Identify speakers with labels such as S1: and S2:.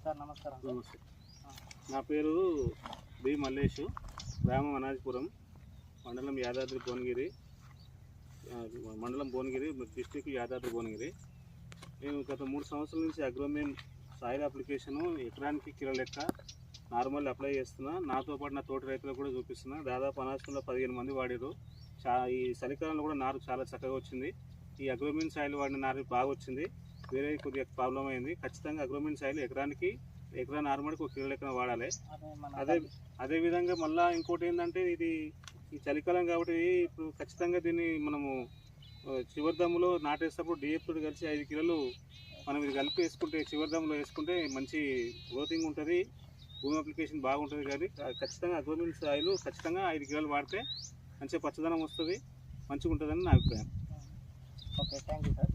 S1: Sir నమస్కారం.
S2: నమస్తే. నా పేరు బి మల్లేష్, గ్రామం అనాజిపురం, మండలం యాదాద్రి భువనగిరి, డిస్ట్రిక్ట్ యాదాద్రి భువనగిరి. నేను గత 3 సంవత్సరాల నుంచి అగ్రోమేన్ సాయిల్ అప్లికేషను ఎకరానికి కిలో లెక్క నార్మల్ అప్లై చేస్తున్నా. నాతో పాటు నా తోటి రైతులకు కూడా చూపిస్తున్నా. దాదాపు అనాజిపురంలో 15 మంది వాడారు. ఈ చలికాలంలో కూడా నారు చాలా చక్కగా వచ్చింది. ఈ అగ్రోమేన్ సాయిల్ వాడిన నారు బాగా వచ్చింది. వేరే కొద్దిగా ప్రాబ్లం అయింది. ఖచ్చితంగా అగ్రోమేన్ సాయిల్ ఎకరా నార్మల్కి 1 కిలో లెక్కన వాడాలి. అదేవిధంగా మళ్ళీ ఇంకోటి ఏంటంటే, ఇది ఈ చలికాలం కాబట్టి ఇప్పుడు ఖచ్చితంగా దీన్ని మనము చివరి దమ్ములో నాటేసేటప్పుడు డిఏపి తోటి కలిసి 5 కిలోలు మనం ఇది కలిపి వేసుకుంటే, చివరి దమ్ములో వేసుకుంటే మంచి గ్రోతింగ్ ఉంటుంది, భూమి అప్లికేషన్ బాగుంటుంది. కానీ ఖచ్చితంగా అగ్రోమేన్ సాయిల్ ఖచ్చితంగా 5 కిలోలు వాడితే మంచిగా పచ్చదనం వస్తుంది, మంచిగా ఉంటుందని నా అభిప్రాయం.
S1: Okay, thank you sir.